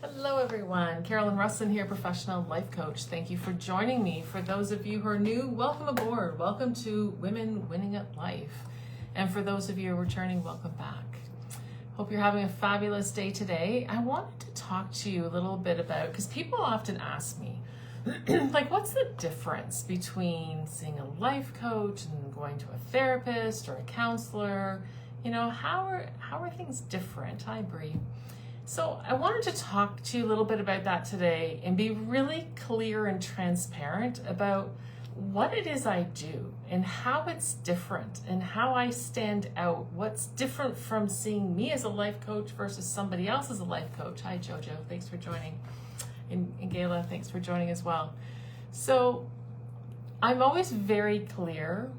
Hello everyone, Carolyn Russin here, professional life coach. Thank you for joining me. For those of you who are new, welcome aboard. Welcome to Women Winning at Life. And for those of you who are returning, welcome back. Hope you're having a fabulous day today. I wanted to talk to you a little bit about, because people often ask me, like, what's the difference between seeing a life coach and going to a therapist or a counselor? You know, how are things different? Hi, Bree. So I wanted to talk to you a little bit about that today and be really clear and transparent about what it is I do and how it's different and how I stand out, what's different from seeing me as a life coach versus somebody else as a life coach. Hi, Jojo. Thanks for joining. And Gayla, thanks for joining as well. So I'm always very clear.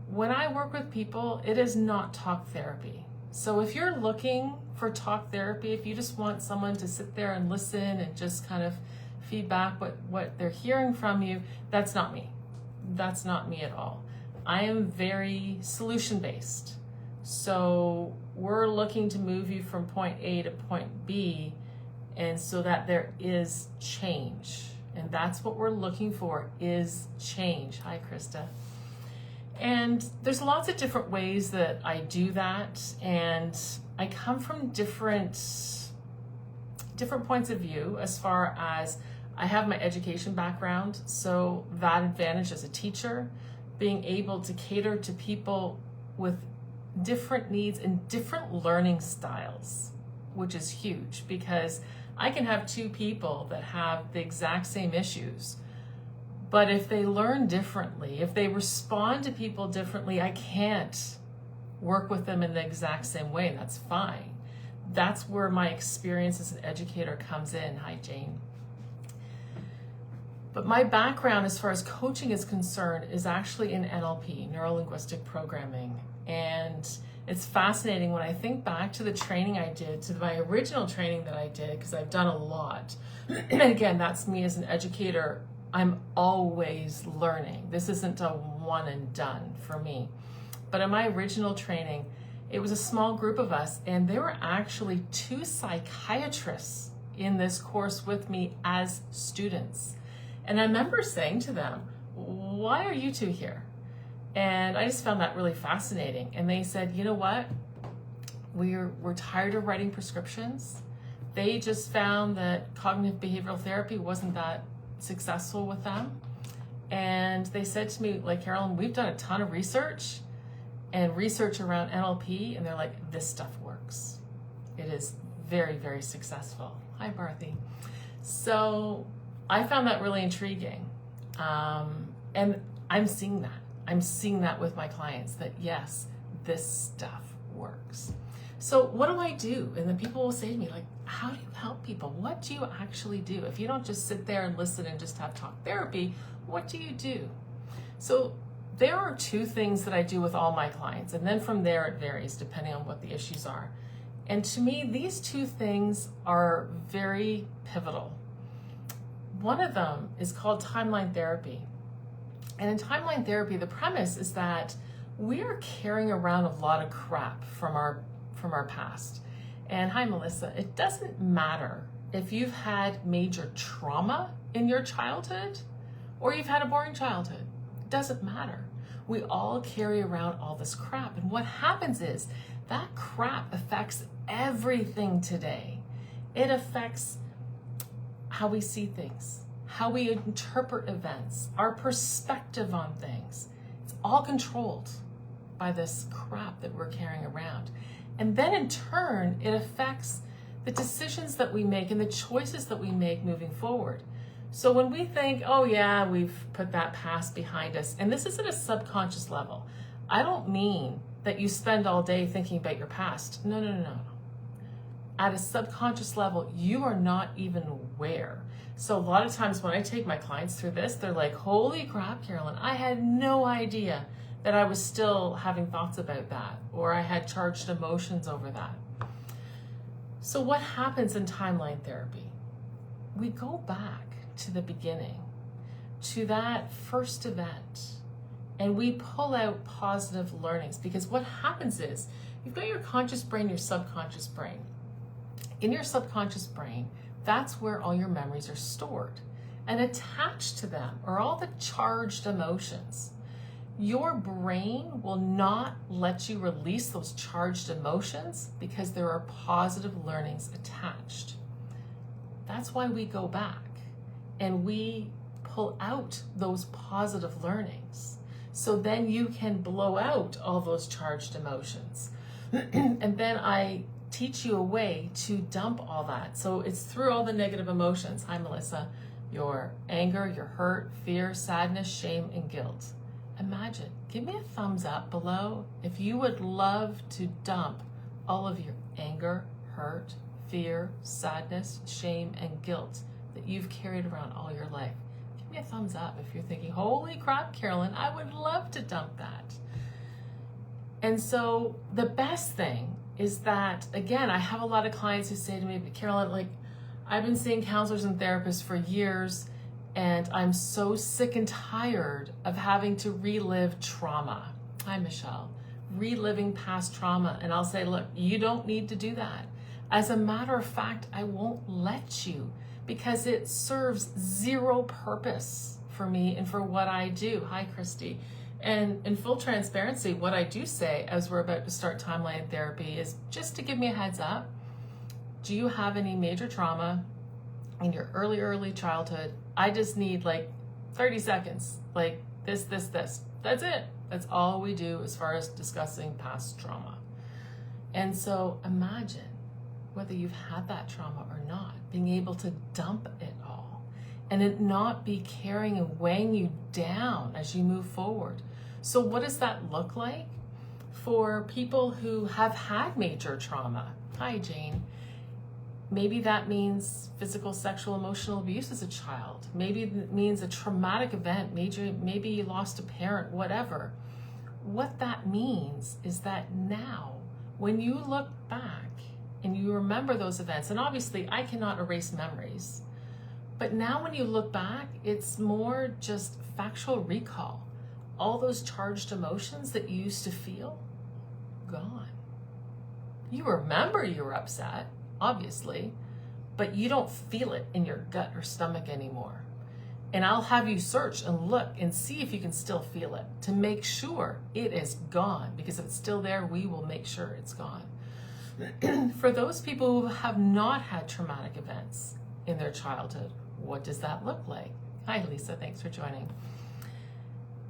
When I work with people, it is not talk therapy. So if you're looking for talk therapy, if you just want someone to sit there and listen and just kind of feedback what they're hearing from you, that's not me. That's not me at all. I am very solution-based. So we're looking to move you from point A to point B, and so that there is change. And that's what we're looking for, is change. Hi, Krista. And there's lots of different ways that I do that, and I come from different points of view as far as I have my education background, so that advantage as a teacher, being able to cater to people with different needs and different learning styles, which is huge because I can have two people that have the exact same issues. But if they learn differently, if they respond to people differently, I can't work with them in the exact same way, and that's fine. That's where my experience as an educator comes in. Hi, Jane. But my background as far as coaching is concerned is actually in NLP, neuro-linguistic programming. And it's fascinating when I think back to the training I did, to my original training that I did, because I've done a lot. And again, that's me as an educator. I'm always learning. This isn't a one and done for me. But in my original training, it was a small group of us, and there were actually 2 psychiatrists in this course with me as students. And I remember saying to them, why are you 2 here? And I just found that really fascinating. And they said, you know what? We're tired of writing prescriptions. They just found that cognitive behavioral therapy wasn't that successful with them. And they said to me, like, Carolyn, we've done a ton of research around NLP, and they're like, this stuff works. It is very, very successful. Hi, Barthy. So I found that really intriguing. And I'm seeing that. I'm seeing that with my clients, that yes, this stuff works. So what do I do? And then people will say to me, like, how do you help people? What do you actually do? If you don't just sit there and listen and just have talk therapy, what do you do? So there are 2 things that I do with all my clients. And then from there, it varies depending on what the issues are. And to me, these 2 things are very pivotal. One of them is called timeline therapy. And in timeline therapy, the premise is that we are carrying around a lot of crap from our past. And hi, Melissa, it doesn't matter if you've had major trauma in your childhood or you've had a boring childhood. It doesn't matter. We all carry around all this crap. And what happens is that crap affects everything today. It affects how we see things, how we interpret events, our perspective on things. It's all controlled by this crap that we're carrying around. And then in turn, it affects the decisions that we make and the choices that we make moving forward. So when we think, oh yeah, we've put that past behind us, and this is at a subconscious level. I don't mean that you spend all day thinking about your past. No. At a subconscious level, you are not even aware. So a lot of times when I take my clients through this, they're like, holy crap, Carolyn, I had no idea that I was still having thoughts about that, or I had charged emotions over that. So what happens in timeline therapy? We go back to the beginning, to that first event, and we pull out positive learnings, because what happens is you've got your conscious brain, your subconscious brain. in your subconscious brain, that's where all your memories are stored. And attached to them are all the charged emotions. Your brain will not let you release those charged emotions because there are positive learnings attached. That's why we go back and we pull out those positive learnings. So then you can blow out all those charged emotions. And then I teach you a way to dump all that. So it's through all the negative emotions. Hi, Melissa. Your anger, your hurt, fear, sadness, shame, and guilt. Imagine, give me a thumbs up below if you would love to dump all of your anger, hurt, fear, sadness, shame, and guilt that you've carried around all your life. Give me a thumbs up if you're thinking, holy crap, Carolyn, I would love to dump that. And so the best thing is that, again, I have a lot of clients who say to me, but Carolyn, like, I've been seeing counselors and therapists for years, and I'm so sick and tired of having to relive trauma. Hi, Michelle. Reliving past trauma. And I'll say, look, you don't need to do that. As a matter of fact, I won't let you because it serves zero purpose for me and for what I do. Hi, Christy. And in full transparency, what I do say as we're about to start timeline therapy is just to give me a heads up. Do you have any major trauma in your early childhood? I just need like 30 seconds, like this. That's it. That's all we do as far as discussing past trauma. And so imagine whether you've had that trauma or not, being able to dump it all and it not be carrying and weighing you down as you move forward. So what does that look like for people who have had major trauma? Hi, Jane. Maybe that means physical, sexual, emotional abuse as a child. Maybe it means a traumatic event. Maybe you lost a parent, whatever. What that means is that now, when you look back and you remember those events, and obviously I cannot erase memories, but now when you look back, it's more just factual recall. All those charged emotions that you used to feel, gone. You remember you were upset, obviously, but you don't feel it in your gut or stomach anymore. And I'll have you search and look and see if you can still feel it to make sure it is gone, because if it's still there, we will make sure it's gone. For those people who have not had traumatic events in their childhood, what does that look like? Hi, Lisa, thanks for joining.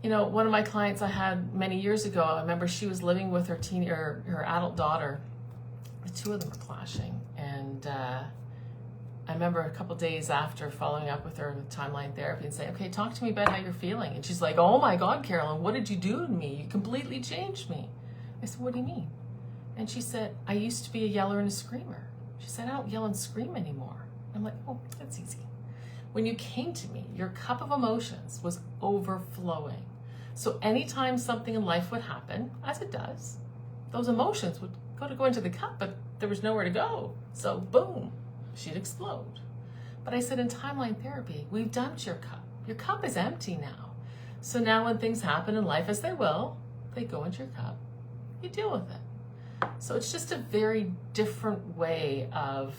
You know, one of my clients I had many years ago, I remember she was living with her adult daughter. The two of them were clashing. And I remember a couple days after following up with her with timeline therapy and saying, okay, talk to me about how you're feeling. And she's like, oh my God, Carolyn, what did you do to me? You completely changed me. I said, what do you mean? And she said, I used to be a yeller and a screamer. She said, I don't yell and scream anymore. I'm like, oh, that's easy. When you came to me, your cup of emotions was overflowing. So anytime something in life would happen, as it does, those emotions would go into the cup, but there was nowhere to go. So boom, she'd explode. But I said, in timeline therapy, we've dumped your cup. Your cup is empty now. So now when things happen in life, as they will, they go into your cup. You deal with it. So it's just a very different way of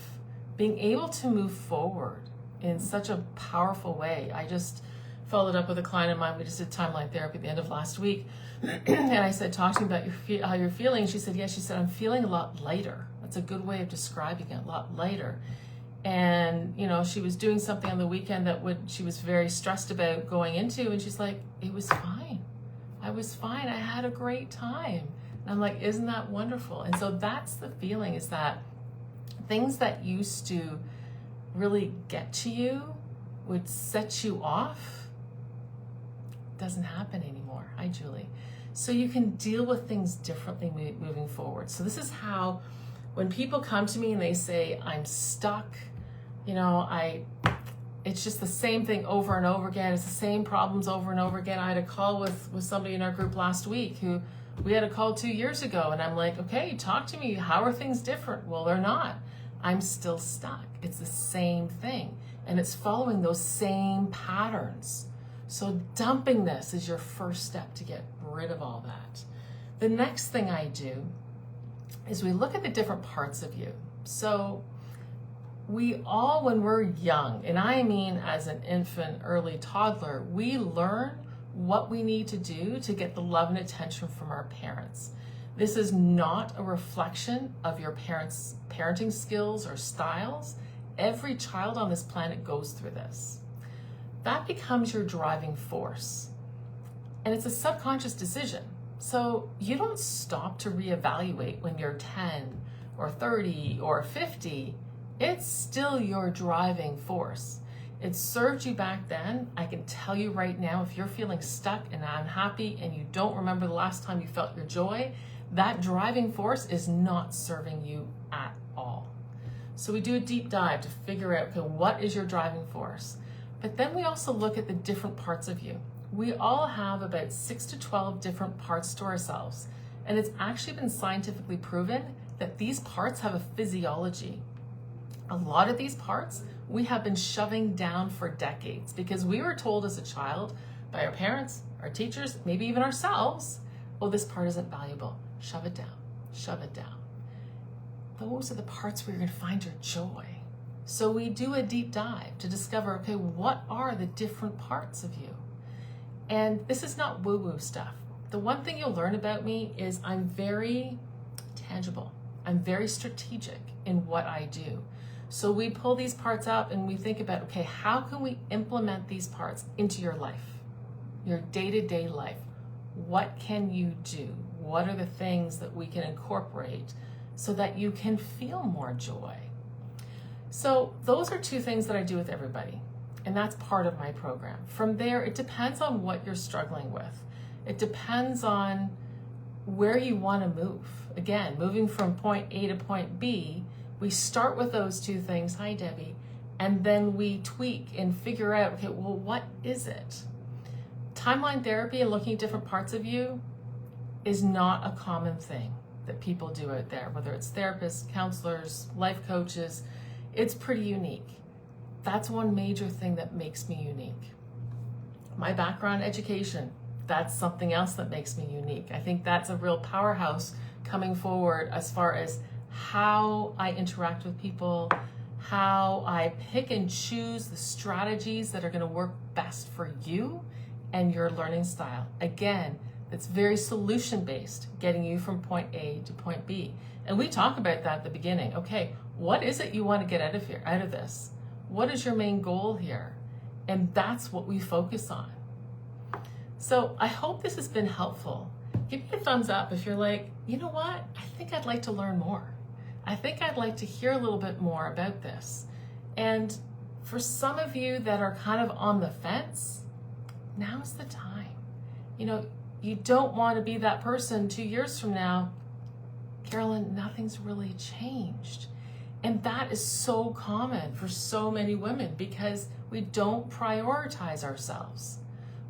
being able to move forward in such a powerful way. I just followed up with a client of mine. We just did timeline therapy at the end of last week. And I said, talk to me about how you're feeling. She said, yes. She said, I'm feeling a lot lighter. That's a good way of describing it, a lot lighter. And, you know, she was doing something on the weekend she was very stressed about going into. And she's like, it was fine. I was fine. I had a great time. And I'm like, isn't that wonderful? And so that's the feeling, is that things that used to really get to you, would set you off, doesn't happen anymore. Hi, Julie. So you can deal with things differently moving forward. So this is how, when people come to me and they say, I'm stuck, you know, it's just the same thing over and over again. It's the same problems over and over again. I had a call with somebody in our group last week who we had a call 2 years ago, and I'm like, okay, talk to me. How are things different? Well, they're not. I'm still stuck. It's the same thing. And it's following those same patterns. So dumping this is your first step to get rid of all that. The next thing I do is we look at the different parts of you. So we all, when we're young, and I mean as an infant, early toddler, we learn what we need to do to get the love and attention from our parents. This is not a reflection of your parents' parenting skills or styles. Every child on this planet goes through this. That becomes your driving force. And it's a subconscious decision. So you don't stop to reevaluate when you're 10 or 30 or 50. It's still your driving force. It served you back then. I can tell you right now, if you're feeling stuck and unhappy and you don't remember the last time you felt your joy, that driving force is not serving you at all. So we do a deep dive to figure out, okay, what is your driving force? But then we also look at the different parts of you. We all have about 6 to 12 different parts to ourselves. And it's actually been scientifically proven that these parts have a physiology. A lot of these parts we have been shoving down for decades because we were told as a child by our parents, our teachers, maybe even ourselves, oh, this part isn't valuable. Shove it down, shove it down. Those are the parts where you're going to find your joy. So we do a deep dive to discover, okay, what are the different parts of you? And this is not woo-woo stuff. The one thing you'll learn about me is I'm very tangible. I'm very strategic in what I do. So we pull these parts up and we think about, okay, how can we implement these parts into your life, your day-to-day life? What can you do? What are the things that we can incorporate so that you can feel more joy? So those are two things that I do with everybody, and that's part of my program. From there, it depends on what you're struggling with. It depends on where you want to move. Again, moving from point A to point B, we start with those two things, hi Debbie, and then we tweak and figure out, okay, well, what is it? Timeline therapy and looking at different parts of you is not a common thing that people do out there, whether it's therapists, counselors, life coaches. It's pretty unique. That's one major thing that makes me unique. My background, education, that's something else that makes me unique. I think that's a real powerhouse coming forward as far as how I interact with people, how I pick and choose the strategies that are going to work best for you and your learning style. Again, it's very solution-based, getting you from point A to point B. And we talk about that at the beginning. Okay, what is it you want to get out of this? What is your main goal here? And that's what we focus on. So I hope this has been helpful. Give me a thumbs up if you're like, you know what? I think I'd like to learn more. I think I'd like to hear a little bit more about this. And for some of you that are kind of on the fence, now's the time. You know, you don't want to be that person 2 years from now, Carolyn, nothing's really changed. And that is so common for so many women because we don't prioritize ourselves.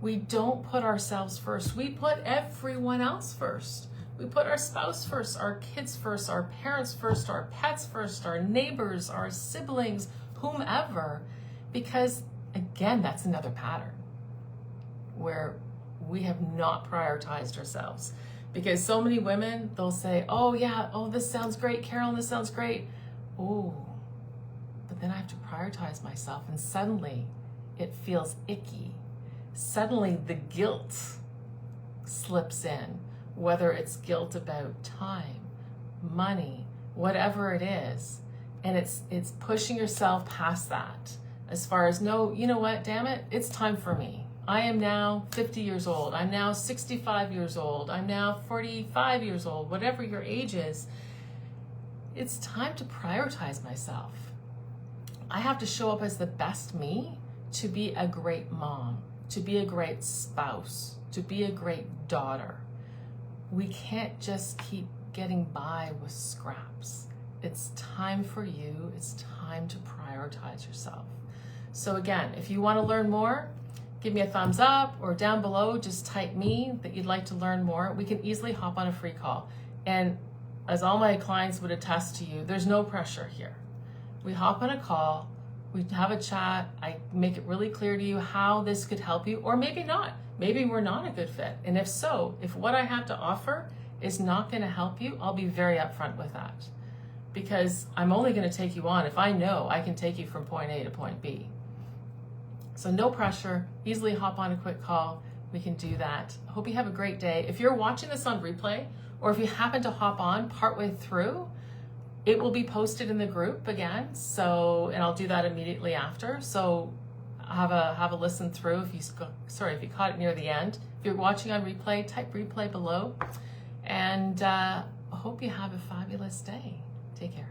We don't put ourselves first. We put everyone else first. We put our spouse first, our kids first, our parents first, our pets first, our neighbors, our siblings, whomever, because again, that's another pattern where we have not prioritized ourselves. Because so many women, they'll say, oh yeah, oh, this sounds great, Carolyn, this sounds great. Oh, but then I have to prioritize myself and suddenly it feels icky. Suddenly the guilt slips in, whether it's guilt about time, money, whatever it is. And it's pushing yourself past that as far as, no, you know what, damn it, it's time for me. I am now 50 years old. I'm now 65 years old. I'm now 45 years old, whatever your age is. It's time to prioritize myself. I have to show up as the best me to be a great mom, to be a great spouse, to be a great daughter. We can't just keep getting by with scraps. It's time for you. It's time to prioritize yourself. So again, if you want to learn more, give me a thumbs up or down below, just type me that you'd like to learn more. We can easily hop on a free call. And as all my clients would attest to you, there's no pressure here. We hop on a call, we have a chat, I make it really clear to you how this could help you, or maybe not. Maybe we're not a good fit. And if so, if what I have to offer is not going to help you, I'll be very upfront with that. because I'm only going to take you on if I know I can take you from point A to point B. So no pressure, easily hop on a quick call. We can do that. I hope you have a great day. If you're watching this on replay, or if you happen to hop on partway through, it will be posted in the group again. So, and I'll do that immediately after. So have a listen through. If you caught it near the end. If you're watching on replay, type replay below. And I hope you have a fabulous day. Take care.